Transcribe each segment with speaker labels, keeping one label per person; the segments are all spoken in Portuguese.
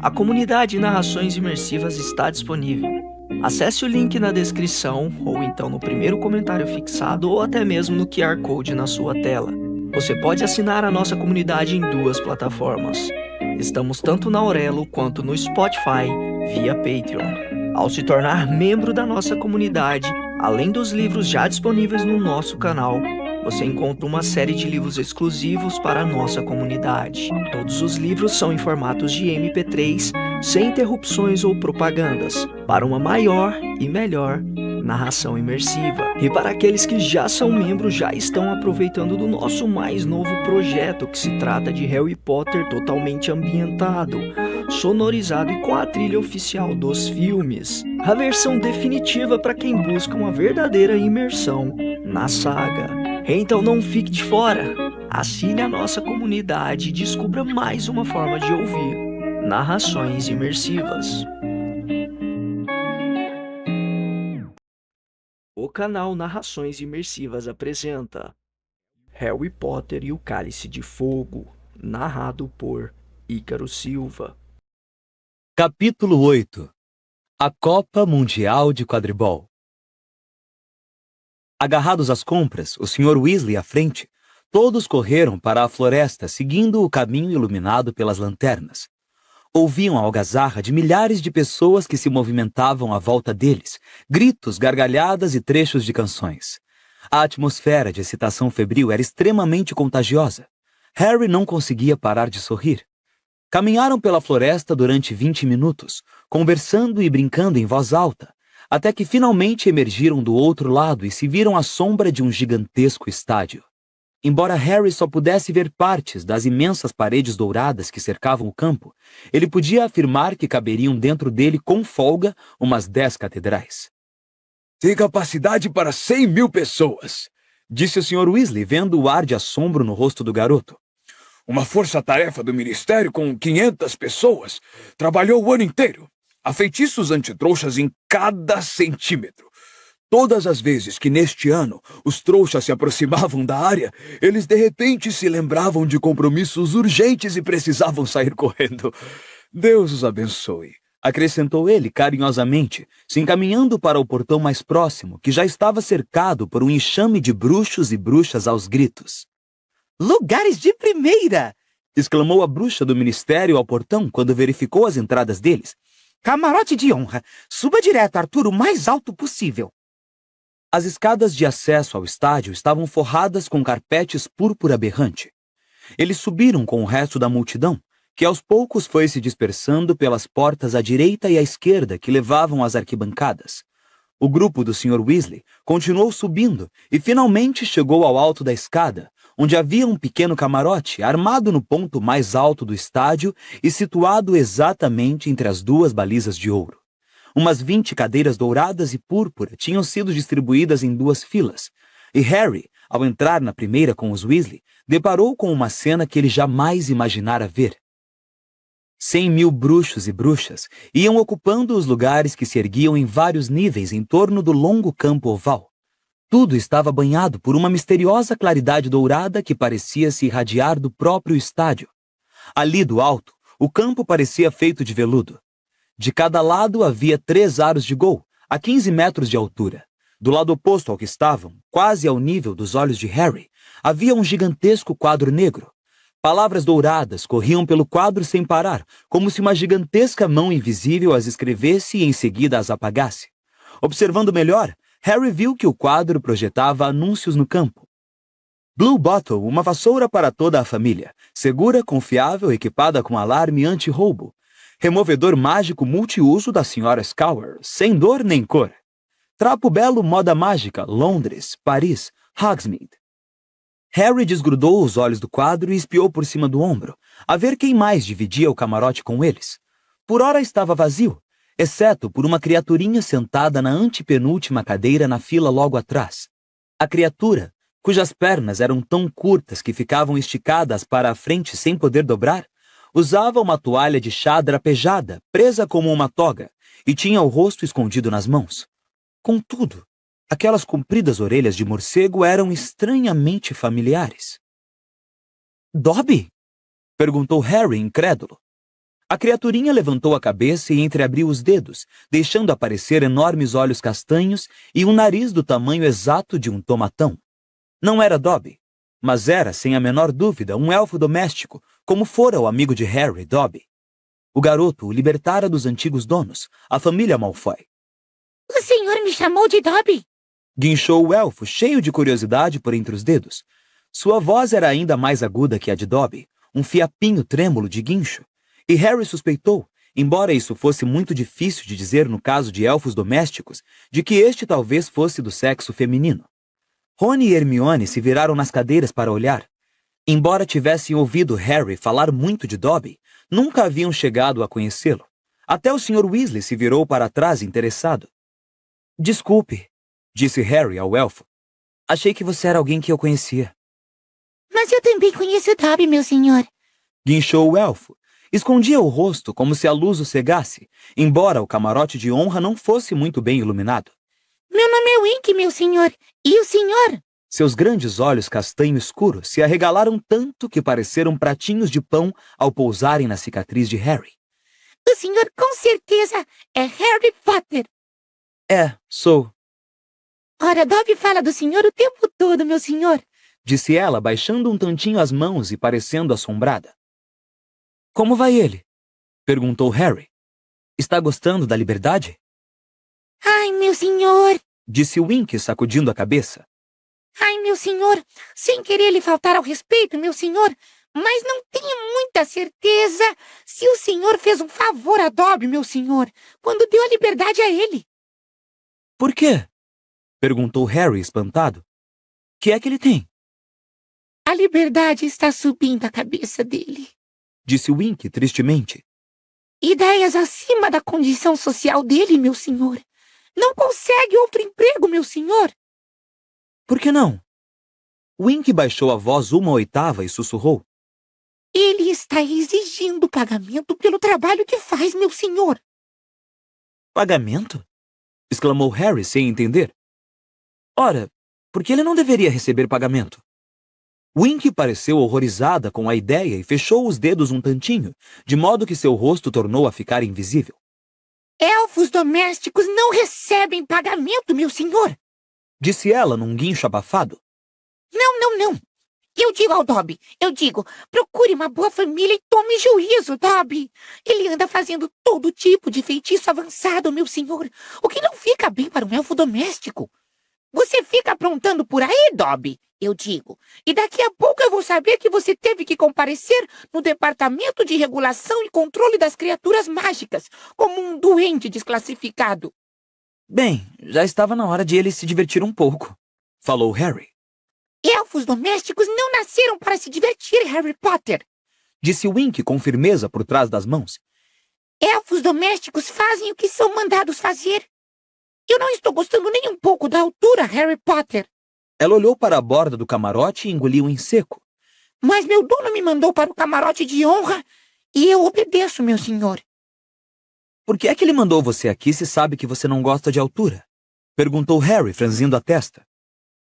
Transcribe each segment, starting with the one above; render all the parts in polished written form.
Speaker 1: A comunidade Narrações Imersivas está disponível. Acesse o link na descrição, ou então no primeiro comentário fixado, ou até mesmo no QR Code na sua tela. Você pode assinar a nossa comunidade em duas plataformas. Estamos tanto na Aurelo quanto no Spotify, via Patreon. Ao se tornar membro da nossa comunidade, além dos livros já disponíveis no nosso canal, você encontra uma série de livros exclusivos para a nossa comunidade. Todos os livros são em formatos de MP3, sem interrupções ou propagandas, para uma maior e melhor narração imersiva. E para aqueles que já são membros, já estão aproveitando do nosso mais novo projeto, que se trata de Harry Potter totalmente ambientado, sonorizado e com a trilha oficial dos filmes. A versão definitiva para quem busca uma verdadeira imersão na saga. Então não fique de fora. Assine a nossa comunidade e descubra mais uma forma de ouvir narrações imersivas. O canal Narrações Imersivas apresenta Harry Potter e o Cálice de Fogo, narrado por Ícaro Silva.
Speaker 2: Capítulo 8. A Copa Mundial de Quadribol. Agarrados às compras, o Sr. Weasley à frente, todos correram para a floresta seguindo o caminho iluminado pelas lanternas. Ouviam a algazarra de milhares de pessoas que se movimentavam à volta deles, gritos, gargalhadas e trechos de canções. A atmosfera de excitação febril era extremamente contagiosa. Harry não conseguia parar de sorrir. Caminharam pela floresta durante 20 minutos, conversando e brincando em voz alta, até que finalmente emergiram do outro lado e se viram à sombra de um gigantesco estádio. Embora Harry só pudesse ver partes das imensas paredes douradas que cercavam o campo, ele podia afirmar que caberiam dentro dele com folga umas 10 catedrais.
Speaker 3: Tem capacidade para 100.000 pessoas,
Speaker 2: disse o Sr. Weasley, vendo o ar de assombro no rosto do garoto.
Speaker 3: Uma força-tarefa do Ministério com 500 pessoas trabalhou o ano inteiro. Há feitiços antitrouxas em cada centímetro. Todas as vezes que neste ano os trouxas se aproximavam da área, eles de repente se lembravam de compromissos urgentes e precisavam sair correndo. Deus os abençoe,
Speaker 2: acrescentou ele carinhosamente, se encaminhando para o portão mais próximo, que já estava cercado por um enxame de bruxos e bruxas aos gritos.
Speaker 4: Lugares de primeira!
Speaker 2: Exclamou a bruxa do ministério ao portão quando verificou as entradas deles.
Speaker 4: Camarote de honra. Suba direto, Arthur, o mais alto possível.
Speaker 2: As escadas de acesso ao estádio estavam forradas com carpetes púrpura berrante. Eles subiram com o resto da multidão, que aos poucos foi se dispersando pelas portas à direita e à esquerda que levavam às arquibancadas. O grupo do Sr. Weasley continuou subindo e finalmente chegou ao alto da escada, onde havia um pequeno camarote armado no ponto mais alto do estádio e situado exatamente entre as duas balizas de ouro. Umas 20 cadeiras douradas e púrpura tinham sido distribuídas em 2 filas, e Harry, ao entrar na primeira com os Weasley, deparou com uma cena que ele jamais imaginara ver. 100.000 bruxos e bruxas iam ocupando os lugares que se erguiam em vários níveis em torno do longo campo oval. Tudo estava banhado por uma misteriosa claridade dourada que parecia se irradiar do próprio estádio. Ali do alto, o campo parecia feito de veludo. De cada lado havia 3 aros de gol, a 15 metros de altura. Do lado oposto ao que estavam, quase ao nível dos olhos de Harry, havia um gigantesco quadro negro. Palavras douradas corriam pelo quadro sem parar, como se uma gigantesca mão invisível as escrevesse e em seguida as apagasse. Observando melhor, Harry viu que o quadro projetava anúncios no campo. Blue Bottle, uma vassoura para toda a família, segura, confiável, equipada com alarme anti-roubo. Removedor mágico multiuso da Sra. Scour, sem dor nem cor. Trapo belo moda mágica, Londres, Paris, Hogsmeade. Harry desgrudou os olhos do quadro e espiou por cima do ombro, a ver quem mais dividia o camarote com eles. Por ora estava vazio, exceto por uma criaturinha sentada na antepenúltima cadeira na fila logo atrás. A criatura, cujas pernas eram tão curtas que ficavam esticadas para a frente sem poder dobrar, usava uma toalha de chá drapejada, presa como uma toga, e tinha o rosto escondido nas mãos. Contudo, aquelas compridas orelhas de morcego eram estranhamente familiares.
Speaker 4: Dobby?
Speaker 2: Perguntou Harry, incrédulo. A criaturinha levantou a cabeça e entreabriu os dedos, deixando aparecer enormes olhos castanhos e um nariz do tamanho exato de um tomatão. Não era Dobby, mas era, sem a menor dúvida, um elfo doméstico, como fora o amigo de Harry, Dobby. O garoto o libertara dos antigos donos, a família Malfoy.
Speaker 5: O senhor me chamou de Dobby?
Speaker 2: Guinchou o elfo, cheio de curiosidade por entre os dedos. Sua voz era ainda mais aguda que a de Dobby, um fiapinho trêmulo de guincho, e Harry suspeitou, embora isso fosse muito difícil de dizer no caso de elfos domésticos, de que este talvez fosse do sexo feminino. Rony e Hermione se viraram nas cadeiras para olhar. Embora tivessem ouvido Harry falar muito de Dobby, nunca haviam chegado a conhecê-lo. Até o Sr. Weasley se virou para trás interessado. Desculpe, disse Harry ao elfo. Achei que você era alguém que eu conhecia.
Speaker 5: Mas eu também conheço Dobby, meu senhor.
Speaker 2: Guinchou o elfo. Escondia o rosto como se a luz o cegasse, embora o camarote de honra não fosse muito bem iluminado.
Speaker 5: Meu nome é Wink, meu senhor. E o senhor?
Speaker 2: Seus grandes olhos castanho escuro se arregalaram tanto que pareceram pratinhos de pão ao pousarem na cicatriz de Harry.
Speaker 5: O senhor com certeza é Harry Potter.
Speaker 2: É, sou,
Speaker 5: Ora, Dobby fala do senhor o tempo todo, meu senhor.
Speaker 2: disse ela, baixando um tantinho as mãos e parecendo assombrada. Como vai ele? Perguntou Harry. Está gostando da liberdade?
Speaker 5: Ai, meu senhor.
Speaker 2: Disse Wink, sacudindo a cabeça.
Speaker 5: Ai, meu senhor. Sem querer lhe faltar ao respeito, meu senhor, mas não tenho muita certeza se o senhor fez um favor a Dobby, meu senhor, quando deu a liberdade a ele.
Speaker 2: Por quê? Perguntou Harry, espantado. Que é que ele tem?
Speaker 5: A liberdade está subindo a cabeça dele.
Speaker 2: Disse Wink, tristemente.
Speaker 5: Ideias acima da condição social dele, meu senhor. Não consegue outro emprego, meu senhor.
Speaker 2: Por que não? Wink baixou a voz 1/8 e sussurrou.
Speaker 5: Ele está exigindo pagamento pelo trabalho que faz, meu senhor.
Speaker 2: Pagamento? Exclamou Harry sem entender. Ora, por que ele não deveria receber pagamento? Wink pareceu horrorizada com a ideia e fechou os dedos um tantinho, de modo que seu rosto tornou a ficar invisível.
Speaker 5: Elfos domésticos não recebem pagamento, meu senhor.
Speaker 2: Disse ela num guincho abafado.
Speaker 5: Não. Eu digo ao Dobby, procure uma boa família e tome juízo, Dobby. Ele anda fazendo todo tipo de feitiço avançado, meu senhor, o que não fica bem para um elfo doméstico. Você fica aprontando por aí, Dobby, eu digo, e daqui a pouco eu vou saber que você teve que comparecer no Departamento de Regulação e Controle das Criaturas Mágicas, como um doente desclassificado.
Speaker 2: Bem, já estava na hora de ele se divertir um pouco, falou Harry.
Speaker 5: Elfos domésticos não nasceram para se divertir, Harry Potter,
Speaker 2: disse Wink com firmeza por trás das mãos.
Speaker 5: Elfos domésticos fazem o que são mandados fazer. Eu não estou gostando nem um pouco da altura, Harry Potter.
Speaker 2: Ela olhou para a borda do camarote e engoliu em seco.
Speaker 5: Mas meu dono me mandou para o camarote de honra e eu obedeço, meu senhor.
Speaker 2: Por que é que ele mandou você aqui se sabe que você não gosta de altura? Perguntou Harry, franzindo a testa.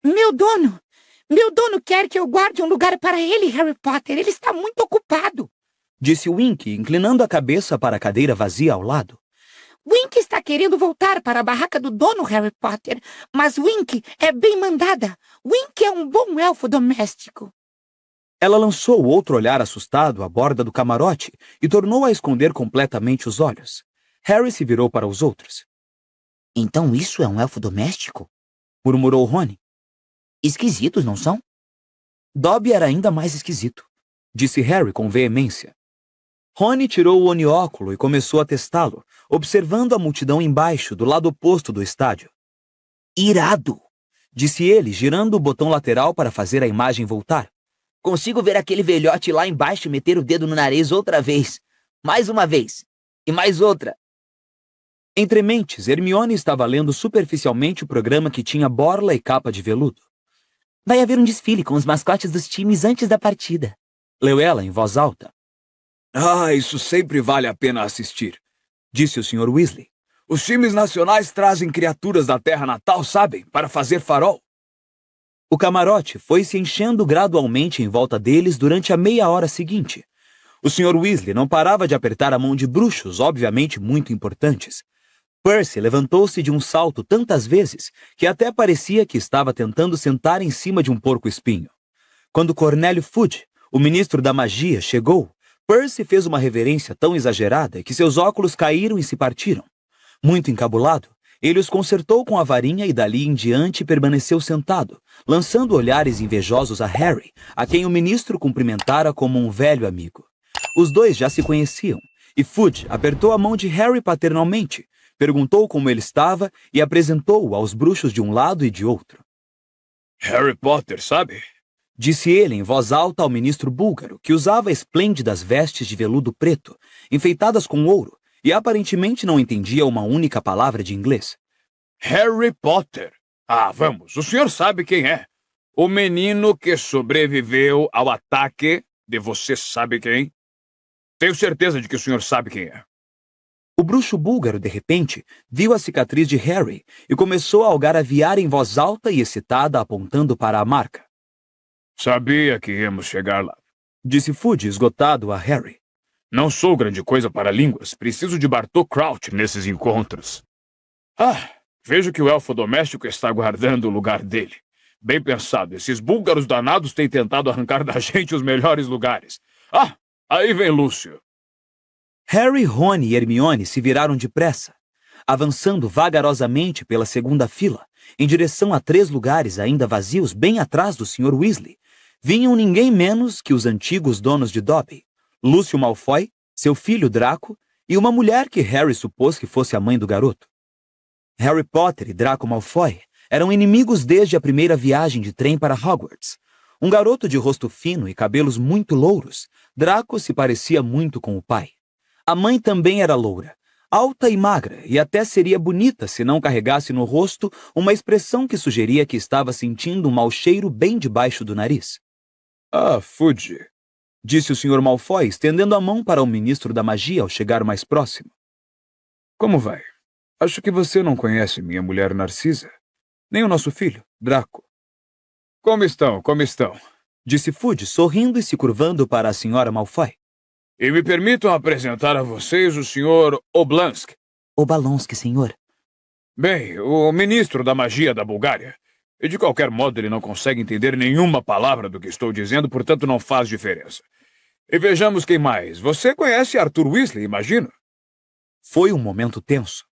Speaker 5: Meu dono quer que eu guarde um lugar para ele, Harry Potter. Ele está muito ocupado.
Speaker 2: Disse Wink, inclinando a cabeça para a cadeira vazia ao lado.
Speaker 5: Wink está querendo voltar para a barraca do dono, Harry Potter, mas Wink é bem mandada. Wink é um bom elfo doméstico.
Speaker 2: Ela lançou outro olhar assustado à borda do camarote e tornou a esconder completamente os olhos. Harry se virou para os outros.
Speaker 4: Então isso é um elfo doméstico?
Speaker 2: Murmurou Rony.
Speaker 4: Esquisitos, não são?
Speaker 2: Dobby era ainda mais esquisito, disse Harry com veemência. Rony tirou o onióculo e começou a testá-lo, observando a multidão embaixo, do lado oposto do estádio.
Speaker 4: Irado!
Speaker 2: Disse ele, girando o botão lateral para fazer a imagem voltar.
Speaker 4: Consigo ver aquele velhote lá embaixo meter o dedo no nariz outra vez. Mais uma vez. E mais outra.
Speaker 2: Entre mentes, Hermione estava lendo superficialmente o programa que tinha borla e capa de veludo.
Speaker 4: Vai haver um desfile com os mascotes dos times antes da partida.
Speaker 2: Leu ela em voz alta.
Speaker 3: Ah, isso sempre vale a pena assistir,
Speaker 2: Disse o Sr. Weasley.
Speaker 3: Os times nacionais trazem criaturas da terra natal, sabem, para fazer farol.
Speaker 2: O camarote foi se enchendo gradualmente em volta deles durante a meia hora seguinte. O Sr. Weasley não parava de apertar a mão de bruxos, obviamente muito importantes. Percy levantou-se de um salto tantas vezes que até parecia que estava tentando sentar em cima de um porco-espinho. Quando Cornélio Fudge, o ministro da magia, chegou, Percy fez uma reverência tão exagerada que seus óculos caíram e se partiram. Muito encabulado, ele os consertou com a varinha e dali em diante permaneceu sentado, lançando olhares invejosos a Harry, a quem o ministro cumprimentara como um velho amigo. Os dois já se conheciam, e Fudge apertou a mão de Harry paternalmente, perguntou como ele estava e apresentou-o aos bruxos de um lado e de outro.
Speaker 3: Harry Potter, sabe?
Speaker 2: Disse ele em voz alta ao ministro búlgaro, que usava esplêndidas vestes de veludo preto, enfeitadas com ouro, e aparentemente não entendia uma única palavra de inglês.
Speaker 3: Harry Potter. Ah, vamos, o senhor sabe quem é. O menino que sobreviveu ao ataque de você sabe quem? Tenho certeza de que o senhor sabe quem é.
Speaker 2: O bruxo búlgaro, de repente, viu a cicatriz de Harry e começou a algaraviar em voz alta e excitada, apontando para a marca.
Speaker 3: Sabia que íamos chegar lá,
Speaker 2: disse Fudge, esgotado a Harry.
Speaker 3: Não sou grande coisa para línguas. Preciso de Bartô Crouch nesses encontros. Ah, vejo que o elfo doméstico está guardando o lugar dele. Bem pensado, esses búlgaros danados têm tentado arrancar da gente os melhores lugares. Ah, aí vem Lúcio.
Speaker 2: Harry, Rony e Hermione se viraram depressa, avançando vagarosamente pela segunda fila, em direção a 3 lugares ainda vazios bem atrás do Sr. Weasley. Vinham ninguém menos que os antigos donos de Dobby, Lúcio Malfoy, seu filho Draco e uma mulher que Harry supôs que fosse a mãe do garoto. Harry Potter e Draco Malfoy eram inimigos desde a primeira viagem de trem para Hogwarts. Um garoto de rosto fino e cabelos muito louros, Draco se parecia muito com o pai. A mãe também era loura, alta e magra, e até seria bonita se não carregasse no rosto uma expressão que sugeria que estava sentindo um mau cheiro bem debaixo do nariz.
Speaker 3: Ah, Fudge,
Speaker 2: disse o Sr. Malfoy, estendendo a mão para o ministro da magia ao chegar mais próximo.
Speaker 3: Como vai? Acho que você não conhece minha mulher Narcisa, nem o nosso filho, Draco. Como estão?
Speaker 2: Disse Fudge, sorrindo e se curvando para a Sra. Malfoy.
Speaker 3: E me permitam apresentar a vocês o Sr. Oblonsky.
Speaker 4: Obalonsky, senhor.
Speaker 3: Bem, o ministro da magia da Bulgária. E de qualquer modo ele não consegue entender nenhuma palavra do que estou dizendo, portanto não faz diferença. E vejamos quem mais. Você conhece Arthur Weasley, imagino?
Speaker 2: Foi um momento tenso.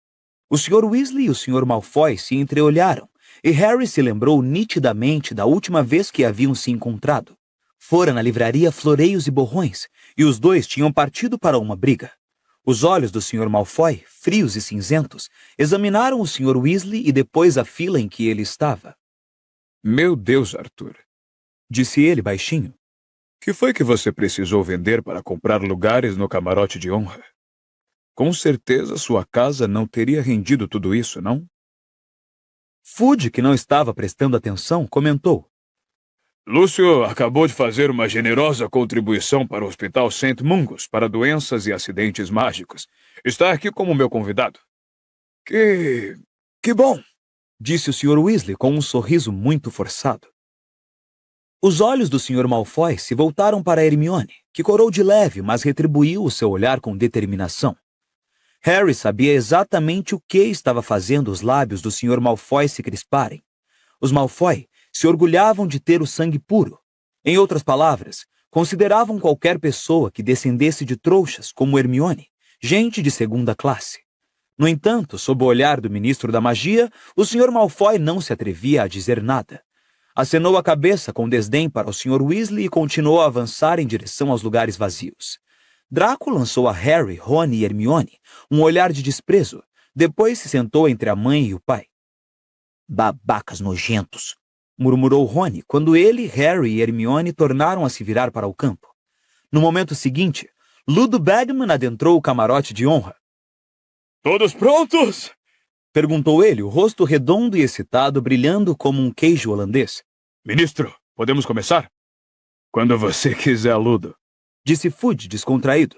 Speaker 2: O Sr. Weasley e o Sr. Malfoy se entreolharam, e Harry se lembrou nitidamente da última vez que haviam se encontrado. Fora na livraria Floreios e Borrões, e os dois tinham partido para uma briga. Os olhos do Sr. Malfoy, frios e cinzentos, examinaram o Sr. Weasley e depois a fila em que ele estava.
Speaker 3: Meu Deus, Arthur,
Speaker 2: disse ele baixinho.
Speaker 3: Que foi que você precisou vender para comprar lugares no camarote de honra? Com certeza sua casa não teria rendido tudo isso, não?
Speaker 2: Fudge, que não estava prestando atenção, comentou.
Speaker 3: Lúcio acabou de fazer uma generosa contribuição para o Hospital St. Mungus para doenças e acidentes mágicos. Está aqui como meu convidado. Que bom,
Speaker 2: disse o Sr. Weasley com um sorriso muito forçado. Os olhos do Sr. Malfoy se voltaram para Hermione, que corou de leve, mas retribuiu o seu olhar com determinação. Harry sabia exatamente o que estava fazendo os lábios do Sr. Malfoy se crisparem. Os Malfoy se orgulhavam de ter o sangue puro. Em outras palavras, consideravam qualquer pessoa que descendesse de trouxas como Hermione, gente de segunda classe. No entanto, sob o olhar do ministro da magia, o Sr. Malfoy não se atrevia a dizer nada. Acenou a cabeça com desdém para o Sr. Weasley e continuou a avançar em direção aos lugares vazios. Draco lançou a Harry, Rony e Hermione um olhar de desprezo, depois se sentou entre a mãe e o pai.
Speaker 4: Babacas nojentos,
Speaker 2: murmurou Rony quando ele, Harry e Hermione tornaram a se virar para o campo. No momento seguinte, Ludo Bagman adentrou o camarote de honra.
Speaker 3: Todos prontos?
Speaker 2: Perguntou ele, o rosto redondo e excitado brilhando como um queijo holandês.
Speaker 3: Ministro, podemos começar? Quando você quiser, Ludo,
Speaker 2: disse Fudge descontraído.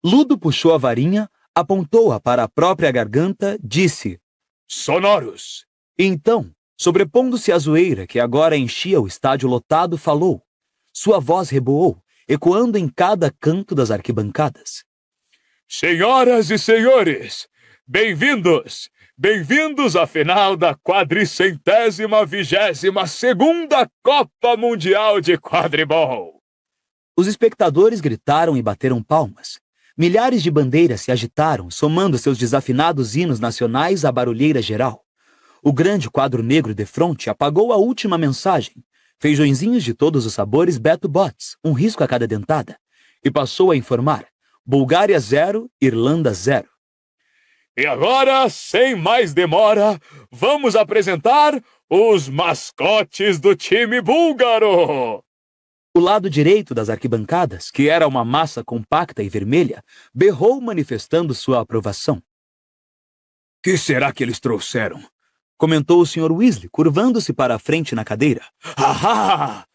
Speaker 2: Ludo puxou a varinha, apontou-a para a própria garganta, disse:
Speaker 3: Sonoros!
Speaker 2: E então, sobrepondo-se à zoeira que agora enchia o estádio lotado, falou. Sua voz reboou, ecoando em cada canto das arquibancadas.
Speaker 3: Senhoras e senhores, bem-vindos! Bem-vindos à final da 422ª Copa Mundial de Quadribol!
Speaker 2: Os espectadores gritaram e bateram palmas. Milhares de bandeiras se agitaram, somando seus desafinados hinos nacionais à barulheira geral. O grande quadro negro de fronte apagou a última mensagem. Feijõezinhos de todos os sabores Beto Bots, um risco a cada dentada. E passou a informar: Bulgária 0, Irlanda 0.
Speaker 3: E agora, sem mais demora, vamos apresentar os mascotes do time búlgaro!
Speaker 2: O lado direito das arquibancadas, que era uma massa compacta e vermelha, berrou manifestando sua aprovação.
Speaker 3: Que será que eles trouxeram?
Speaker 2: Comentou o Sr. Weasley, curvando-se para a frente na cadeira.
Speaker 3: Ahá!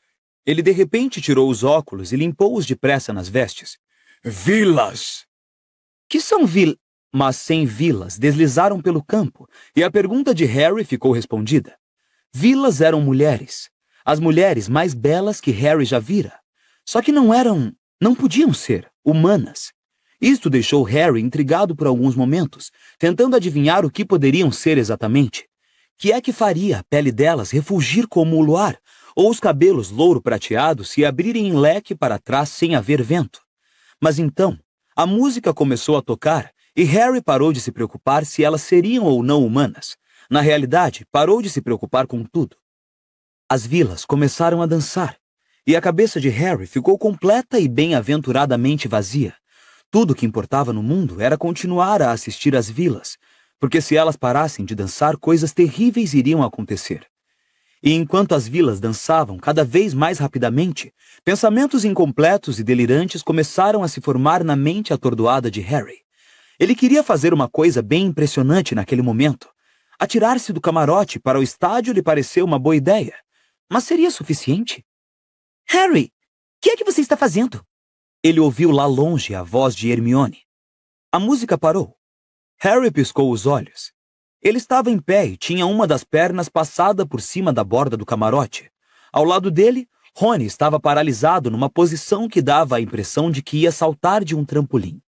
Speaker 2: Ele de repente tirou os óculos e limpou-os depressa nas vestes.
Speaker 3: Vilas!
Speaker 2: Que são Mas sem vilas deslizaram pelo campo, e a pergunta de Harry ficou respondida. Vilas eram mulheres. As mulheres mais belas que Harry já vira. Só que não podiam ser humanas. Isto deixou Harry intrigado por alguns momentos, tentando adivinhar o que poderiam ser exatamente. Que é que faria a pele delas refulgir como o luar, ou os cabelos louro-prateados se abrirem em leque para trás sem haver vento? Mas então, a música começou a tocar e Harry parou de se preocupar se elas seriam ou não humanas. Na realidade, parou de se preocupar com tudo. As vilas começaram a dançar, e a cabeça de Harry ficou completa e bem-aventuradamente vazia. Tudo que importava no mundo era continuar a assistir às vilas, porque se elas parassem de dançar, coisas terríveis iriam acontecer. E enquanto as vilas dançavam cada vez mais rapidamente, pensamentos incompletos e delirantes começaram a se formar na mente atordoada de Harry. Ele queria fazer uma coisa bem impressionante naquele momento. Atirar-se do camarote para o estádio lhe pareceu uma boa ideia. Mas seria suficiente?
Speaker 5: Harry, o que é que você está fazendo?
Speaker 2: Ele ouviu lá longe a voz de Hermione. A música parou. Harry piscou os olhos. Ele estava em pé e tinha uma das pernas passada por cima da borda do camarote. Ao lado dele, Rony estava paralisado numa posição que dava a impressão de que ia saltar de um trampolim.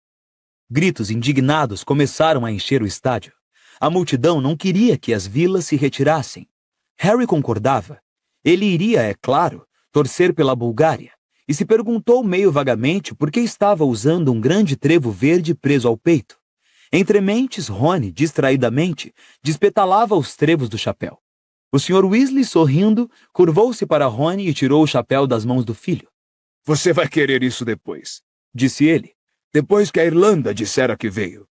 Speaker 2: Gritos indignados começaram a encher o estádio. A multidão não queria que as vilas se retirassem. Harry concordava. Ele iria, é claro, torcer pela Bulgária, e se perguntou meio vagamente por que estava usando um grande trevo verde preso ao peito. Entre mentes, Rony, distraidamente, despetalava os trevos do chapéu. O Sr. Weasley, sorrindo, curvou-se para Rony e tirou o chapéu das mãos do filho.
Speaker 3: Você vai querer isso depois,
Speaker 2: disse ele.
Speaker 3: Depois que a Irlanda disser a que veio.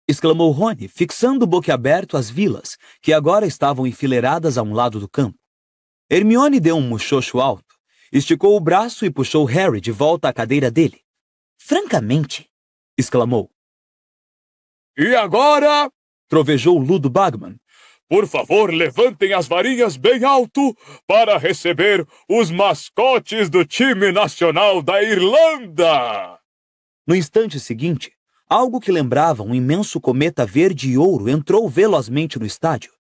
Speaker 2: Exclamou Rony, fixando boquiaberto as vilas, que agora estavam enfileiradas a um lado do campo. Hermione deu um muxoxo alto, esticou o braço e puxou Harry de volta à cadeira dele.
Speaker 5: Francamente,
Speaker 2: exclamou.
Speaker 3: E agora,
Speaker 2: trovejou Ludo Bagman,
Speaker 3: por favor, levantem as varinhas bem alto para receber os mascotes do time nacional da Irlanda.
Speaker 2: No instante seguinte, algo que lembrava um imenso cometa verde e ouro entrou velozmente no estádio.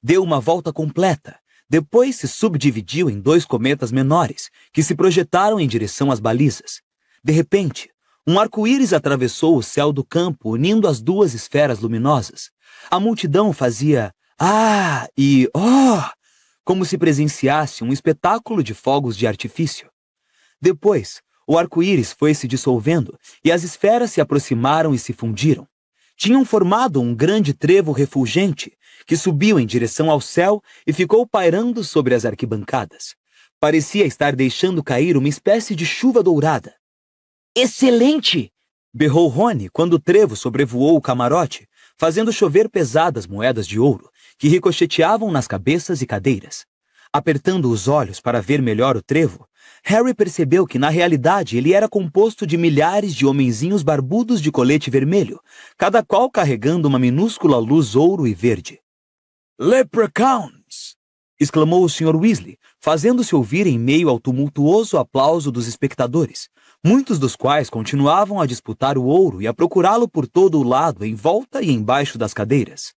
Speaker 2: Deu uma volta completa. Depois se subdividiu em 2 cometas menores, que se projetaram em direção às balizas. De repente, um arco-íris atravessou o céu do campo, unindo as 2 esferas luminosas. A multidão fazia "ah" e "oh", como se presenciasse um espetáculo de fogos de artifício. Depois, o arco-íris foi se dissolvendo e as esferas se aproximaram e se fundiram. Tinham formado um grande trevo refulgente que subiu em direção ao céu e ficou pairando sobre as arquibancadas. Parecia estar deixando cair uma espécie de chuva dourada.
Speaker 5: excelente!
Speaker 2: Berrou Rony quando o trevo sobrevoou o camarote, fazendo chover pesadas moedas de ouro que ricocheteavam nas cabeças e cadeiras. Apertando os olhos para ver melhor o trevo, Harry percebeu que, na realidade, ele era composto de milhares de homenzinhos barbudos de colete vermelho, cada qual carregando uma minúscula luz ouro e verde.
Speaker 3: Leprechauns!
Speaker 2: Exclamou o Sr. Weasley, fazendo-se ouvir em meio ao tumultuoso aplauso dos espectadores, muitos dos quais continuavam a disputar o ouro e a procurá-lo por todo o lado, em volta e embaixo das cadeiras.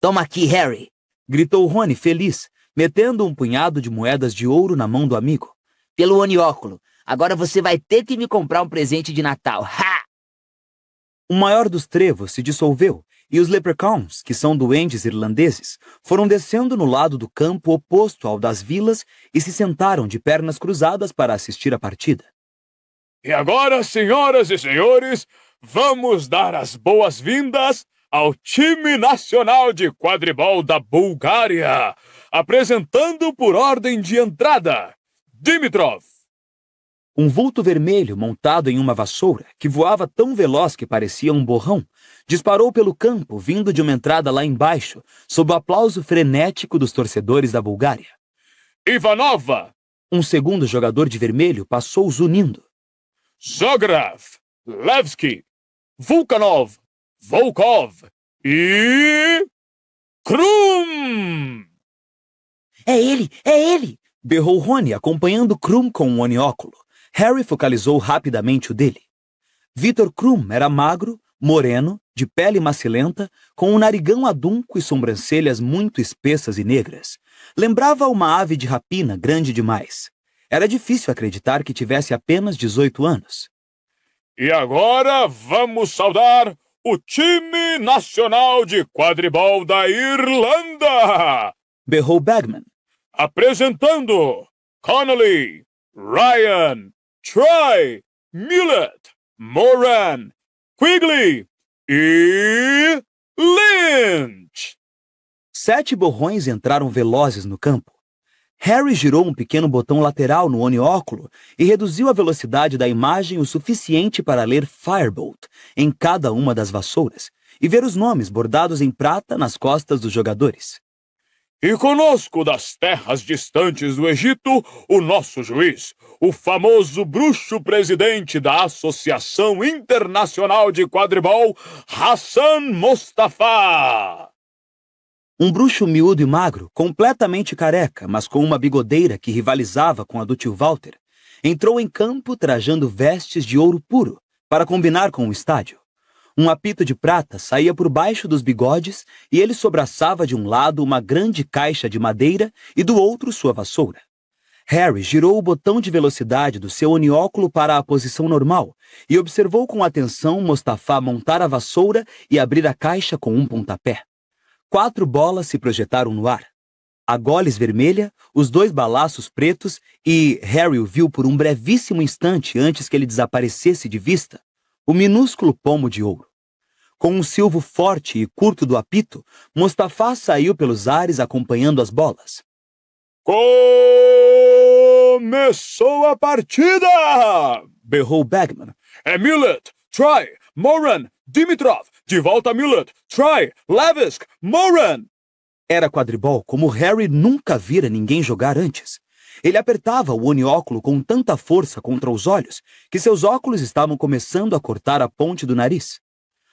Speaker 5: Toma aqui, Harry!
Speaker 2: Gritou Rony feliz, metendo um punhado de moedas de ouro na mão do amigo.
Speaker 5: Pelo onióculo,
Speaker 4: Agora você vai ter que me comprar um presente de Natal. Ha!
Speaker 2: O maior dos trevos se dissolveu e os Leprechauns, que são duendes irlandeses, foram descendo no lado do campo oposto ao das vilas e se sentaram de pernas cruzadas para assistir a partida.
Speaker 3: E agora, senhoras e senhores, vamos dar as boas-vindas ao time nacional de quadribol da Bulgária, apresentando por ordem de entrada, Dimitrov.
Speaker 2: Um vulto vermelho montado em uma vassoura, que voava tão veloz que parecia um borrão, disparou pelo campo, vindo de uma entrada lá embaixo, sob o aplauso frenético dos torcedores da Bulgária.
Speaker 3: Ivanova.
Speaker 2: Um segundo jogador de vermelho passou zunindo.
Speaker 3: Zagrav, Levski, Vulkanov, Volkov e... Krum!
Speaker 4: É ele! É ele!
Speaker 2: Berrou Rony, acompanhando Krum com um onióculo. Harry focalizou rapidamente o dele. Victor Krum era magro, moreno, de pele macilenta, com um narigão adunco e sobrancelhas muito espessas e negras. Lembrava uma ave de rapina grande demais. Era difícil acreditar que tivesse apenas 18 anos.
Speaker 3: E agora vamos saudar o time nacional de quadribol da Irlanda!
Speaker 2: Berrou Bagman.
Speaker 3: Apresentando Connolly, Ryan, Troy, Mullett, Moran, Quigley e Lynch.
Speaker 2: 7 borrões entraram velozes no campo. Harry girou um pequeno botão lateral no onióculo e reduziu a velocidade da imagem o suficiente para ler Firebolt em cada uma das vassouras e ver os nomes bordados em prata nas costas dos jogadores.
Speaker 3: E conosco das terras distantes do Egito, o nosso juiz, o famoso bruxo presidente da Associação Internacional de Quadribol, Hassan Mostafa.
Speaker 2: Um bruxo miúdo e magro, completamente careca, mas com uma bigodeira que rivalizava com a do tio Walter, entrou em campo trajando vestes de ouro puro para combinar com o estádio. Um apito de prata saía por baixo dos bigodes e ele sobraçava de um lado uma grande caixa de madeira e do outro sua vassoura. Harry girou o botão de velocidade do seu onióculo para a posição normal e observou com atenção Mostafa montar a vassoura e abrir a caixa com um pontapé. 4 bolas se projetaram no ar. A goles vermelha, os 2 balaços pretos e, Harry o viu por um brevíssimo instante antes que ele desaparecesse de vista, o minúsculo pomo de ouro. Com um silvo forte e curto do apito, Mostafa saiu pelos ares acompanhando as bolas.
Speaker 3: Começou a partida!
Speaker 2: Berrou Bagman.
Speaker 3: É Mullett, Troy, Moran, Dimitrov, de volta Mullett, Troy, Levisk, Moran!
Speaker 2: Era quadribol como Harry nunca vira ninguém jogar antes. Ele apertava o onióculo com tanta força contra os olhos que seus óculos estavam começando a cortar a ponte do nariz.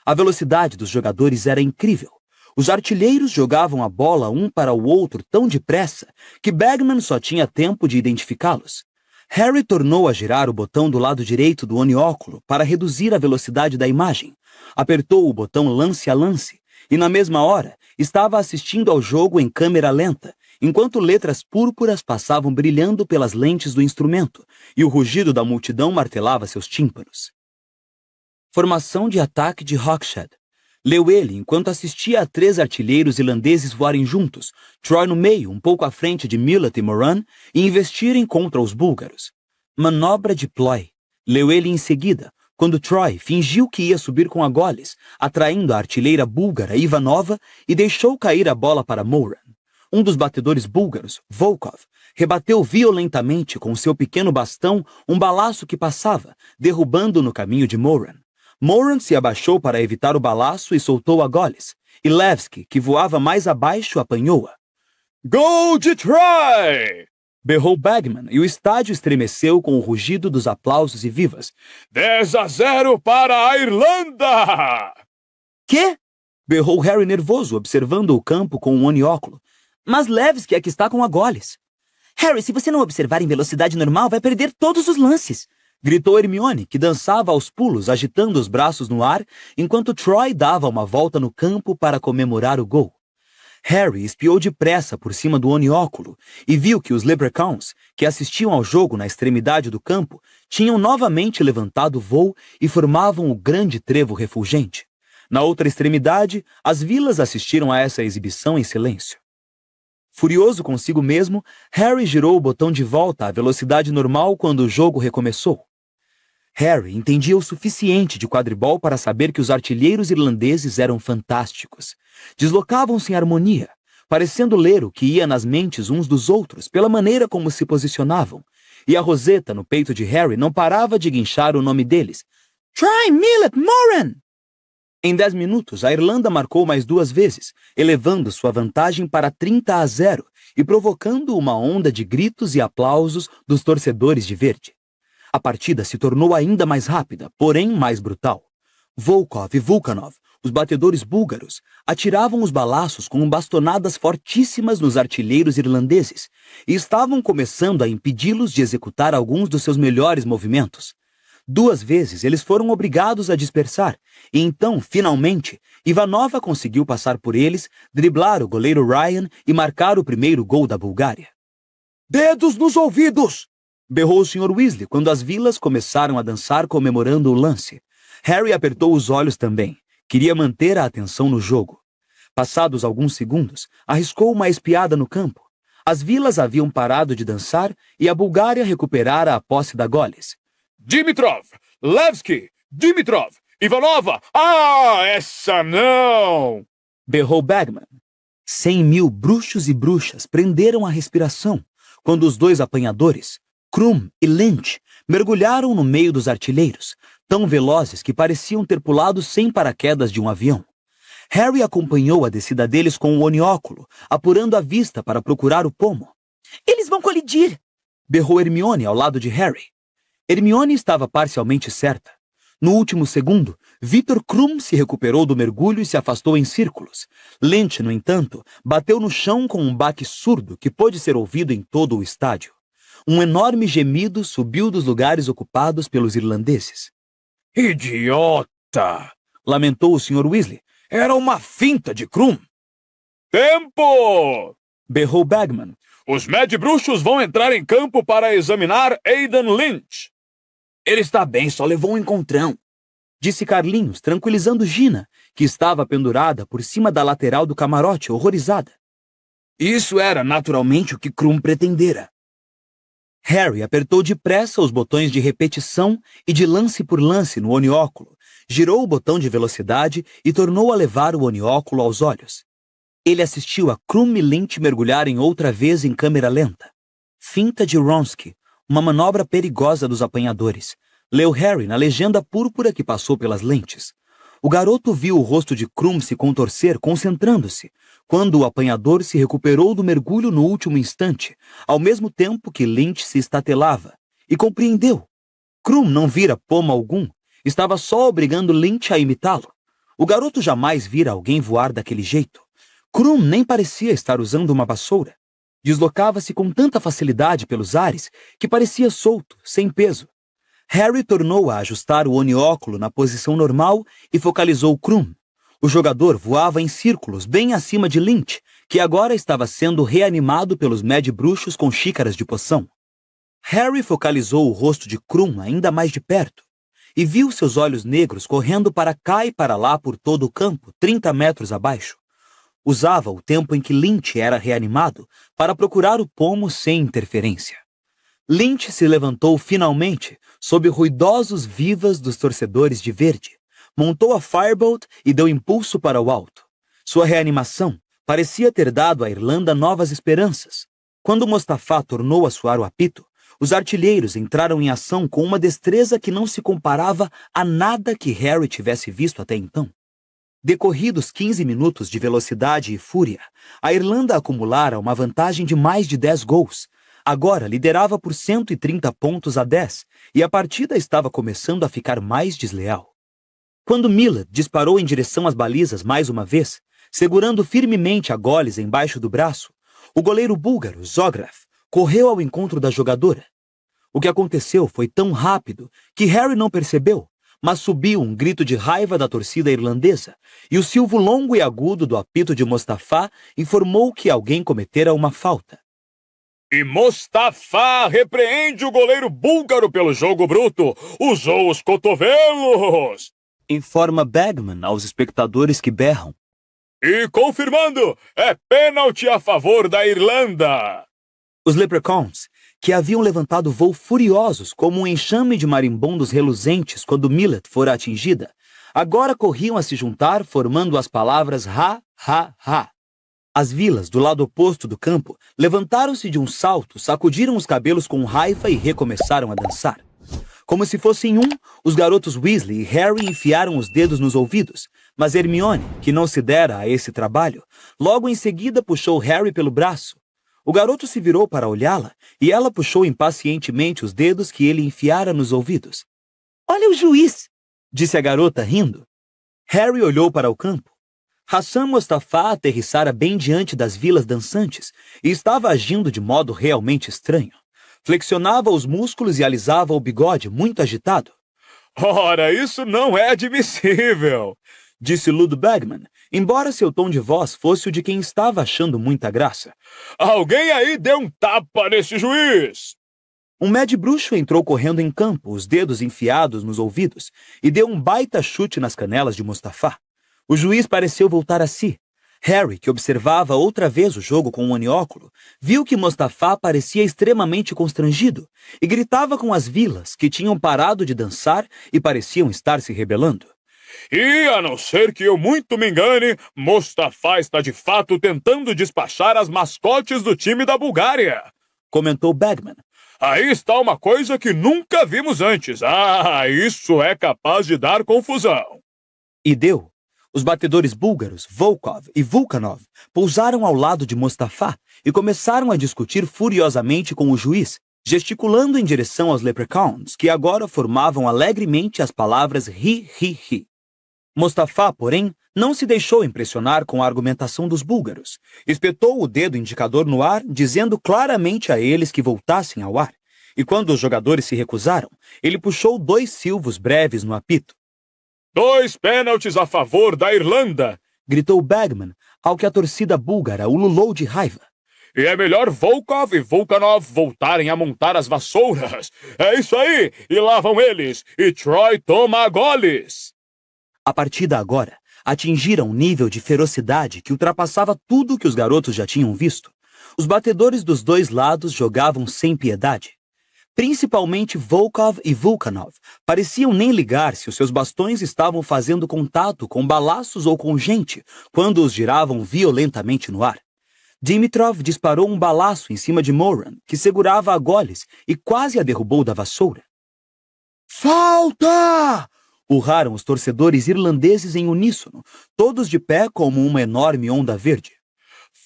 Speaker 2: A velocidade dos jogadores era incrível. Os artilheiros jogavam a bola um para o outro tão depressa que Bagman só tinha tempo de identificá-los. Harry tornou a girar o botão do lado direito do onióculo para reduzir a velocidade da imagem. Apertou o botão lance a lance e, na mesma hora, estava assistindo ao jogo em câmera lenta, enquanto letras púrpuras passavam brilhando pelas lentes do instrumento e o rugido da multidão martelava seus tímpanos. Formação de ataque de Hawkshead. Leu ele enquanto assistia a 3 artilheiros irlandeses voarem juntos, Troy no meio, um pouco à frente de Mullett e Moran, e investirem contra os búlgaros. Manobra de Ploy. Leu ele em seguida, quando Troy fingiu que ia subir com a goles, atraindo a artilheira búlgara Ivanova e deixou cair a bola para Moran. Um dos batedores búlgaros, Volkov, rebateu violentamente com seu pequeno bastão um balaço que passava, derrubando no caminho de Moran. Moran se abaixou para evitar o balaço e soltou a goles, e Levski, que voava mais abaixo, apanhou-a.
Speaker 3: Gol de Troy!
Speaker 2: Berrou Bagman e o estádio estremeceu com o rugido dos aplausos e vivas.
Speaker 3: 10-0 para a Irlanda!
Speaker 2: Quê? Berrou Harry nervoso, observando o campo com um onióculo. Mas Levski é que está com a goles.
Speaker 4: Harry, se você não observar em velocidade normal, vai perder todos os lances.
Speaker 2: Gritou Hermione, que dançava aos pulos, agitando os braços no ar, enquanto Troy dava uma volta no campo para comemorar o gol. Harry espiou depressa por cima do onióculo e viu que os Leprechauns, que assistiam ao jogo na extremidade do campo, tinham novamente levantado voo e formavam o grande trevo refulgente. Na outra extremidade, as vilas assistiram a essa exibição em silêncio. Furioso consigo mesmo, Harry girou o botão de volta à velocidade normal quando o jogo recomeçou. Harry entendia o suficiente de quadribol para saber que os artilheiros irlandeses eram fantásticos. Deslocavam-se em harmonia, parecendo ler o que ia nas mentes uns dos outros pela maneira como se posicionavam, e a roseta no peito de Harry não parava de guinchar o nome deles. Try Millet Moran! Em 10 minutos, a Irlanda marcou mais 2 vezes, elevando sua vantagem para 30-0 e provocando uma onda de gritos e aplausos dos torcedores de verde. A partida se tornou ainda mais rápida, porém mais brutal. Volkov e Vulkanov, os batedores búlgaros, atiravam os balaços com bastonadas fortíssimas nos artilheiros irlandeses e estavam começando a impedi-los de executar alguns dos seus melhores movimentos. 2 vezes eles foram obrigados a dispersar, e então, finalmente, Ivanova conseguiu passar por eles, driblar o goleiro Ryan e marcar o primeiro gol da Bulgária.
Speaker 3: Dedos nos ouvidos!
Speaker 2: Berrou o Sr. Weasley quando as vilas começaram a dançar comemorando o lance. Harry apertou os olhos também. Queria manter a atenção no jogo. Passados alguns segundos, arriscou uma espiada no campo. As vilas haviam parado de dançar e a Bulgária recuperara a posse da Goles.
Speaker 3: Dimitrov! Levski! Dimitrov! Ivanova! Ah, essa não!
Speaker 2: Berrou Bagman. 100.000 bruxos e bruxas prenderam a respiração quando os 2 apanhadores, Krum e Lynch, mergulharam no meio dos artilheiros, tão velozes que pareciam ter pulado sem paraquedas de um avião. Harry acompanhou a descida deles com o onióculo, apurando a vista para procurar o pomo.
Speaker 5: Eles vão colidir!
Speaker 2: Berrou Hermione ao lado de Harry. Hermione estava parcialmente certa. No último segundo, Victor Krum se recuperou do mergulho e se afastou em círculos. Lynch, no entanto, bateu no chão com um baque surdo que pôde ser ouvido em todo o estádio. Um enorme gemido subiu dos lugares ocupados pelos irlandeses.
Speaker 3: Idiota!
Speaker 2: Lamentou o Sr. Weasley.
Speaker 3: Era uma finta de Krum. Tempo!
Speaker 2: Berrou Bagman.
Speaker 3: Os Mad Bruxos vão entrar em campo para examinar Aidan Lynch.
Speaker 4: Ele está bem, só levou um encontrão,
Speaker 2: disse Carlinhos, tranquilizando Gina, que estava pendurada por cima da lateral do camarote, horrorizada.
Speaker 4: Isso era naturalmente o que Krum pretendera.
Speaker 2: Harry apertou depressa os botões de repetição e de lance por lance no onióculo, girou o botão de velocidade e tornou a levar o onióculo aos olhos. Ele assistiu a Krum e Lynch mergulharem outra vez em câmera lenta. Finta de Wronski, uma manobra perigosa dos apanhadores. Leu Harry na legenda púrpura que passou pelas lentes. O garoto viu o rosto de Krum se contorcer, concentrando-se, quando o apanhador se recuperou do mergulho no último instante, ao mesmo tempo que Lynch se estatelava, e compreendeu. Krum não vira pomo algum, estava só obrigando Lynch a imitá-lo. O garoto jamais vira alguém voar daquele jeito. Krum nem parecia estar usando uma vassoura. Deslocava-se com tanta facilidade pelos ares que parecia solto, sem peso. Harry tornou a ajustar o onióculo na posição normal e focalizou Krum. O jogador voava em círculos bem acima de Lynch, que agora estava sendo reanimado pelos Mad Bruxos com xícaras de poção. Harry focalizou o rosto de Krum ainda mais de perto e viu seus olhos negros correndo para cá e para lá por todo o campo, 30 metros abaixo. Usava o tempo em que Lynch era reanimado para procurar o pomo sem interferência. Lynch se levantou finalmente, sob ruidosos vivas dos torcedores de verde, montou a Firebolt e deu impulso para o alto. Sua reanimação parecia ter dado à Irlanda novas esperanças. Quando Mostafá tornou a soar o apito, os artilheiros entraram em ação com uma destreza que não se comparava a nada que Harry tivesse visto até então. Decorridos 15 minutos de velocidade e fúria, a Irlanda acumulara uma vantagem de mais de 10 gols. Agora liderava por 130 pontos a 10, e a partida estava começando a ficar mais desleal. Quando Millet disparou em direção às balizas mais uma vez, segurando firmemente a Goles embaixo do braço, o goleiro búlgaro, Zograf, correu ao encontro da jogadora. O que aconteceu foi tão rápido que Harry não percebeu, Mas subiu um grito de raiva da torcida irlandesa, e o silvo longo e agudo do apito de Mostafá informou que alguém cometera uma falta.
Speaker 3: E Mostafá repreende o goleiro búlgaro pelo jogo bruto. Usou os cotovelos!
Speaker 2: Informa Bagman aos espectadores que berram.
Speaker 3: E confirmando, é pênalti a favor da Irlanda!
Speaker 2: Os Leprechauns, que haviam levantado voo furiosos como um enxame de marimbondos reluzentes quando Millet fora atingida, agora corriam a se juntar formando as palavras ha, ha, ha. As vilas do lado oposto do campo levantaram-se de um salto, sacudiram os cabelos com raiva e recomeçaram a dançar. Como se fossem um, os garotos Weasley e Harry enfiaram os dedos nos ouvidos, mas Hermione, que não se dera a esse trabalho, logo em seguida puxou Harry pelo braço. O garoto se virou para olhá-la e ela puxou impacientemente os dedos que ele enfiara nos ouvidos.
Speaker 4: Olha o juiz!
Speaker 2: Disse a garota, rindo. Harry olhou para o campo. Hassan Mostafá aterrissara bem diante das vilas dançantes e estava agindo de modo realmente estranho. Flexionava os músculos e alisava o bigode muito agitado.
Speaker 3: Ora, isso não é admissível!
Speaker 2: Disse Lud Bagman, embora seu tom de voz fosse o de quem estava achando muita graça.
Speaker 3: Alguém aí dê um tapa nesse juiz!
Speaker 2: Um Mad Bruxo entrou correndo em campo, os dedos enfiados nos ouvidos, e deu um baita chute nas canelas de Mostafá. O juiz pareceu voltar a si. Harry, que observava outra vez o jogo com um anióculo, viu que Mostafá parecia extremamente constrangido e gritava com as vilas, que tinham parado de dançar e pareciam estar se rebelando.
Speaker 3: E, a não ser que eu muito me engane, Mostafá está de fato tentando despachar as mascotes do time da Bulgária,
Speaker 2: comentou Bagman.
Speaker 3: Aí está uma coisa que nunca vimos antes. Ah, isso é capaz de dar confusão.
Speaker 2: E deu. Os batedores búlgaros, Volkov e Vulkanov, pousaram ao lado de Mostafá e começaram a discutir furiosamente com o juiz, gesticulando em direção aos Leprechauns, que agora formavam alegremente as palavras ri, ri, ri. Mostafá, porém, não se deixou impressionar com a argumentação dos búlgaros. Espetou o dedo indicador no ar, dizendo claramente a eles que voltassem ao ar. E quando os jogadores se recusaram, ele puxou 2 silvos breves no apito.
Speaker 3: 2 pênaltis a favor da Irlanda!
Speaker 2: Gritou Bagman, ao que a torcida búlgara ululou de raiva.
Speaker 3: E é melhor Volkov e Vulkanov voltarem a montar as vassouras. É isso aí! E lá vão eles! E Troy toma goles!
Speaker 2: A partida agora atingira um nível de ferocidade que ultrapassava tudo que os garotos já tinham visto. Os batedores dos 2 lados jogavam sem piedade. Principalmente Volkov e Vulkanov pareciam nem ligar se os seus bastões estavam fazendo contato com balaços ou com gente quando os giravam violentamente no ar. Dimitrov disparou um balaço em cima de Moran, que segurava a goles e quase a derrubou da vassoura.
Speaker 3: Falta!
Speaker 2: Urraram os torcedores irlandeses em uníssono, todos de pé como uma enorme onda verde.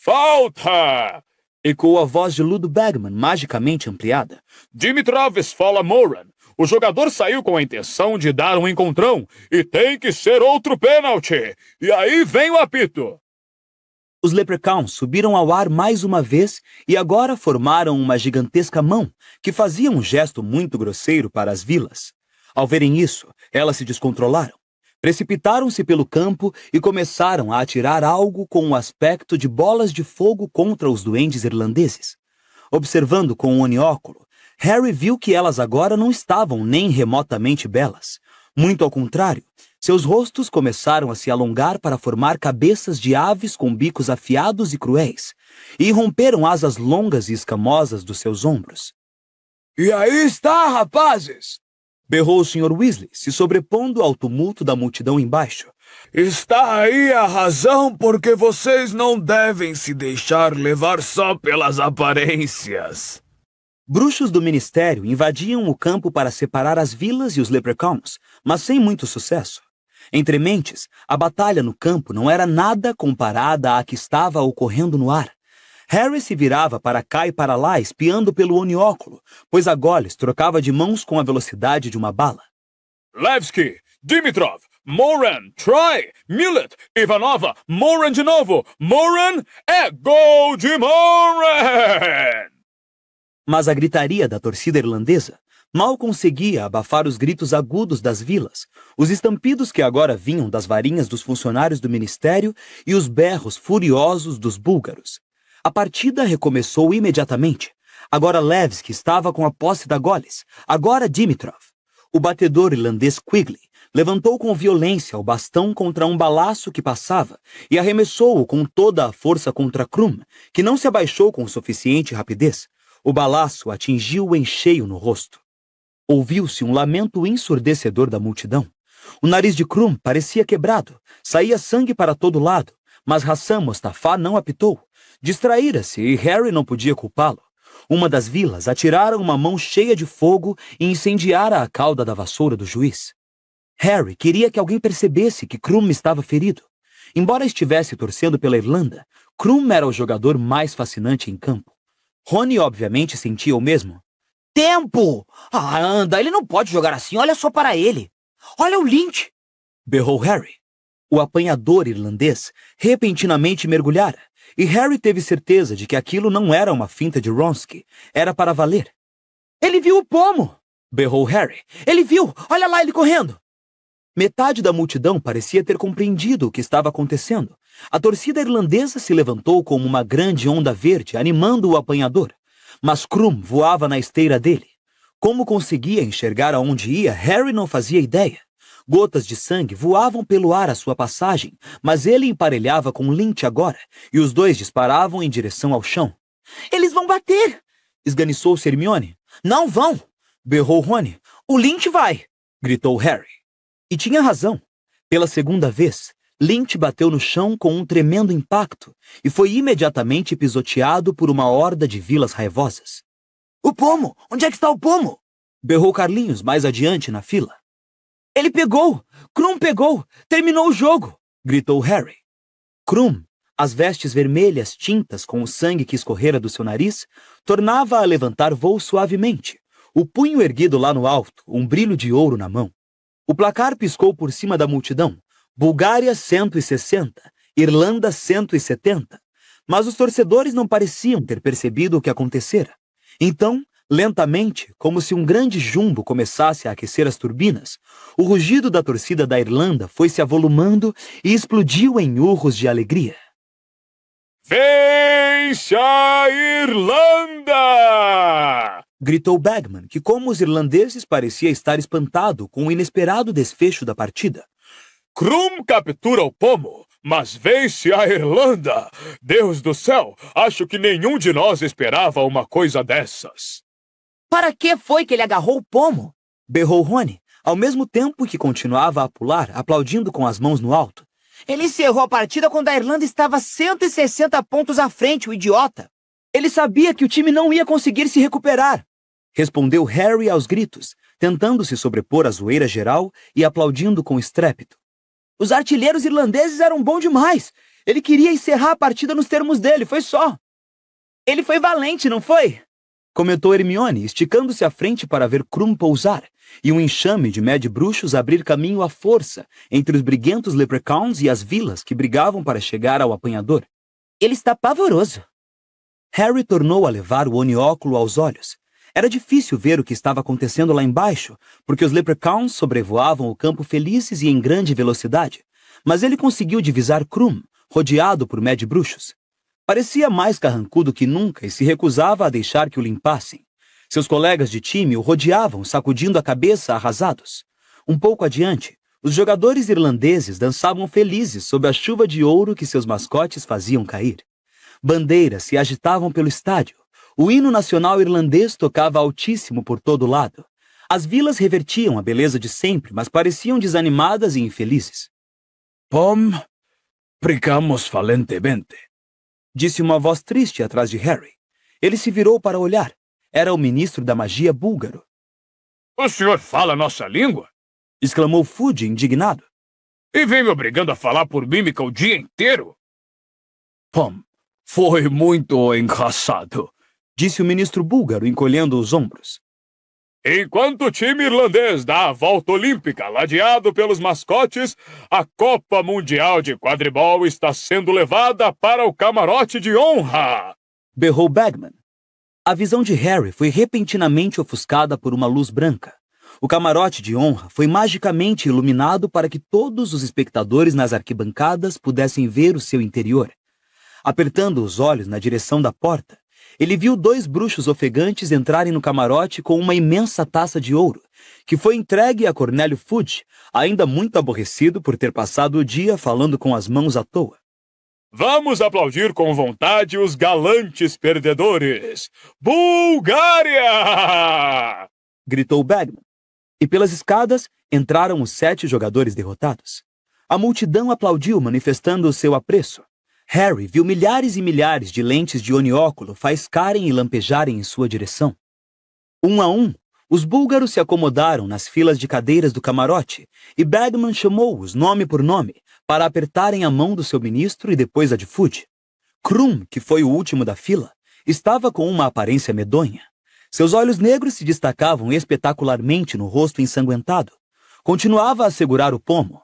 Speaker 3: Falta!
Speaker 2: Ecoou a voz de Lud Bagman, magicamente ampliada.
Speaker 3: Dimitrov esfola Moran. O jogador saiu com a intenção de dar um encontrão e tem que ser outro pênalti. E aí vem o apito.
Speaker 2: Os Leprechauns subiram ao ar mais uma vez e agora formaram uma gigantesca mão que fazia um gesto muito grosseiro para as vilas. Ao verem isso, elas se descontrolaram. Precipitaram-se pelo campo e começaram a atirar algo com o aspecto de bolas de fogo contra os duendes irlandeses. Observando com um onióculo, Harry viu que elas agora não estavam nem remotamente belas. Muito ao contrário, seus rostos começaram a se alongar para formar cabeças de aves com bicos afiados e cruéis, e romperam asas longas e escamosas dos seus ombros.
Speaker 3: E aí está, rapazes!
Speaker 2: Berrou o Sr. Weasley, se sobrepondo ao tumulto da multidão embaixo.
Speaker 3: Está aí a razão por que vocês não devem se deixar levar só pelas aparências.
Speaker 2: Bruxos do Ministério invadiam o campo para separar as vilas e os Leprechauns, mas sem muito sucesso. Entre mentes, a batalha no campo não era nada comparada à que estava ocorrendo no ar. Harry se virava para cá e para lá, espiando pelo onióculo, pois a Goles trocava de mãos com a velocidade de uma bala.
Speaker 3: Levski, Dimitrov, Moran, Troy, Millet, Ivanova, Moran de novo. Moran é gol de Moran!
Speaker 2: Mas a gritaria da torcida irlandesa Mal conseguia abafar os gritos agudos das vilas, os estampidos que agora vinham das varinhas dos funcionários do ministério e os berros furiosos dos búlgaros. A partida recomeçou imediatamente. Agora Levski estava com a posse da Goles, agora Dimitrov. O batedor irlandês Quigley levantou com violência o bastão contra um balaço que passava e arremessou-o com toda a força contra Krum, que não se abaixou com suficiente rapidez. O balaço atingiu-o em cheio no rosto. Ouviu-se um lamento ensurdecedor da multidão. O nariz de Krum parecia quebrado, saía sangue para todo lado, mas Hassan Mostafa não apitou. Distraíra-se e Harry não podia culpá-lo. Uma das vilas atirara uma mão cheia de fogo e incendiara a cauda da vassoura do juiz. Harry queria que alguém percebesse que Krum estava ferido. Embora estivesse torcendo pela Irlanda, Krum era o jogador mais fascinante em campo. Rony obviamente sentia o mesmo.
Speaker 4: Tempo! Ah, anda, ele não pode jogar assim, olha só para ele. Olha o Lynch!
Speaker 2: Berrou Harry. O apanhador irlandês repentinamente mergulhara, e Harry teve certeza de que aquilo não era uma finta de Wronski, era para valer.
Speaker 4: Ele viu o pomo!
Speaker 2: Berrou Harry.
Speaker 4: Ele viu! Olha lá ele correndo!
Speaker 2: Metade da multidão parecia ter compreendido o que estava acontecendo. A torcida irlandesa se levantou como uma grande onda verde, animando o apanhador. Mas Krum voava na esteira dele. Como conseguia enxergar aonde ia, Harry não fazia ideia. Gotas de sangue voavam pelo ar à sua passagem, mas ele emparelhava com Lynch agora, e os dois disparavam em direção ao chão.
Speaker 4: Eles vão bater!
Speaker 2: Esganiçou-se Hermione.
Speaker 4: Não vão!
Speaker 2: Berrou Rony.
Speaker 4: O Lynch vai!
Speaker 2: Gritou Harry. E tinha razão. Pela segunda vez, Lynch bateu no chão com um tremendo impacto e foi imediatamente pisoteado por uma horda de vilas raivosas.
Speaker 4: O pomo! Onde é que está o pomo?
Speaker 2: Berrou Carlinhos mais adiante na fila.
Speaker 4: Ele pegou! Krum pegou! Terminou o jogo!
Speaker 2: Gritou Harry. Krum, as vestes vermelhas tintas com o sangue que escorrera do seu nariz, tornava a levantar voo suavemente, o punho erguido lá no alto, um brilho de ouro na mão. O placar piscou por cima da multidão. Bulgária 160, Irlanda 170. Mas os torcedores não pareciam ter percebido o que acontecera. Então, lentamente, como se um grande jumbo começasse a aquecer as turbinas, o rugido da torcida da Irlanda foi se avolumando e explodiu em urros de alegria.
Speaker 3: Vence a Irlanda!
Speaker 2: Gritou Bagman, que como os irlandeses parecia estar espantado com o inesperado desfecho da partida.
Speaker 3: Krum captura o pomo, mas vence a Irlanda. Deus do céu, acho que nenhum de nós esperava uma coisa dessas.
Speaker 4: Para que foi que ele agarrou o pomo?
Speaker 2: Berrou Rony, ao mesmo tempo que continuava a pular, aplaudindo com as mãos no alto.
Speaker 4: Ele encerrou a partida quando a Irlanda estava 160 pontos à frente, o idiota.
Speaker 2: Ele sabia que o time não ia conseguir se recuperar. Respondeu Harry aos gritos, tentando se sobrepor à zoeira geral e aplaudindo com estrépito.
Speaker 4: Os artilheiros irlandeses eram bons demais. Ele queria encerrar a partida nos termos dele, foi só. Ele foi valente, não foi?
Speaker 2: Comentou Hermione, esticando-se à frente para ver Krum pousar, e um enxame de Mad Bruxos abrir caminho à força entre os briguentos Leprechauns e as vilas que brigavam para chegar ao apanhador.
Speaker 4: Ele está pavoroso.
Speaker 2: Harry tornou a levar o onióculo aos olhos. Era difícil ver o que estava acontecendo lá embaixo, porque os Leprechauns sobrevoavam o campo felizes e em grande velocidade, mas ele conseguiu divisar Krum, rodeado por Mad Bruxos. Parecia mais carrancudo que nunca e se recusava a deixar que o limpassem. Seus colegas de time o rodeavam, sacudindo a cabeça arrasados. Um pouco adiante, os jogadores irlandeses dançavam felizes sob a chuva de ouro que seus mascotes faziam cair. Bandeiras se agitavam pelo estádio. O hino nacional irlandês tocava altíssimo por todo lado. As vilas revertiam a beleza de sempre, mas pareciam desanimadas e infelizes.
Speaker 3: Pom, brigamos valentemente,
Speaker 2: disse uma voz triste atrás de Harry. Ele se virou para olhar. Era o ministro da magia búlgaro.
Speaker 3: O senhor fala nossa língua?
Speaker 2: Exclamou Fudge, indignado.
Speaker 3: E vem me obrigando a falar por mímica o dia inteiro? Pom, foi muito engraçado,
Speaker 2: disse o ministro búlgaro, encolhendo os ombros.
Speaker 3: Enquanto o time irlandês dá a volta olímpica, ladeado pelos mascotes, a Copa Mundial de Quadribol está sendo levada para o camarote de honra!
Speaker 2: Berrou Bagman. A visão de Harry foi repentinamente ofuscada por uma luz branca. O camarote de honra foi magicamente iluminado para que todos os espectadores nas arquibancadas pudessem ver o seu interior. Apertando os olhos na direção da porta, ele viu 2 bruxos ofegantes entrarem no camarote com uma imensa taça de ouro, que foi entregue a Cornélio Fudge, ainda muito aborrecido por ter passado o dia falando com as mãos à toa.
Speaker 3: Vamos aplaudir com vontade os galantes perdedores! Bulgária!
Speaker 2: Gritou Bagman. E pelas escadas entraram os 7 jogadores derrotados. A multidão aplaudiu, manifestando o seu apreço. Harry viu milhares e milhares de lentes de onióculo faiscarem e lampejarem em sua direção. Um a um, os búlgaros se acomodaram nas filas de cadeiras do camarote e Bagman chamou-os nome por nome para apertarem a mão do seu ministro e depois a de Fudge. Krum, que foi o último da fila, estava com uma aparência medonha. Seus olhos negros se destacavam espetacularmente no rosto ensanguentado. Continuava a segurar o pomo.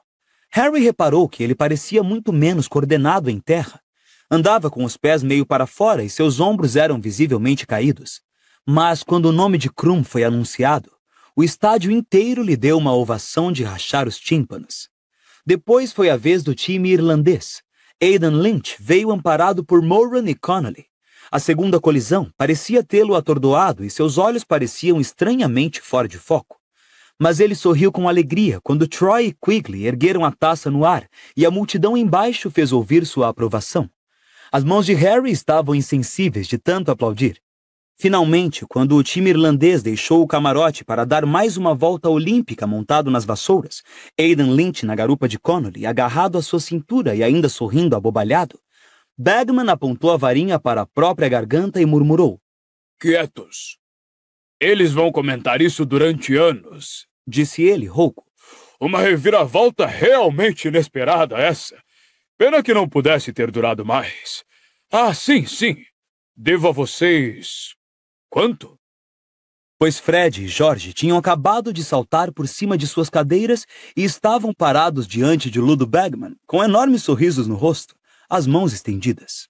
Speaker 2: Harry reparou que ele parecia muito menos coordenado em terra. Andava com os pés meio para fora e seus ombros eram visivelmente caídos. Mas quando o nome de Krum foi anunciado, o estádio inteiro lhe deu uma ovação de rachar os tímpanos. Depois foi a vez do time irlandês. Aidan Lynch veio amparado por Moran e Connolly. A segunda colisão parecia tê-lo atordoado e seus olhos pareciam estranhamente fora de foco. Mas ele sorriu com alegria quando Troy e Quigley ergueram a taça no ar e a multidão embaixo fez ouvir sua aprovação. As mãos de Harry estavam insensíveis de tanto aplaudir. Finalmente, quando o time irlandês deixou o camarote para dar mais uma volta olímpica montado nas vassouras, Aidan Lynch na garupa de Connolly, agarrado à sua cintura e ainda sorrindo abobalhado, Bagman apontou a varinha para a própria garganta e murmurou.
Speaker 3: Quietos. Eles vão comentar isso durante anos,
Speaker 2: disse ele, rouco.
Speaker 3: Uma reviravolta realmente inesperada essa. Pena que não pudesse ter durado mais. Ah, sim. Devo a vocês... Quanto?
Speaker 2: Pois Fred e George tinham acabado de saltar por cima de suas cadeiras e estavam parados diante de Ludo Bagman, com enormes sorrisos no rosto, as mãos estendidas.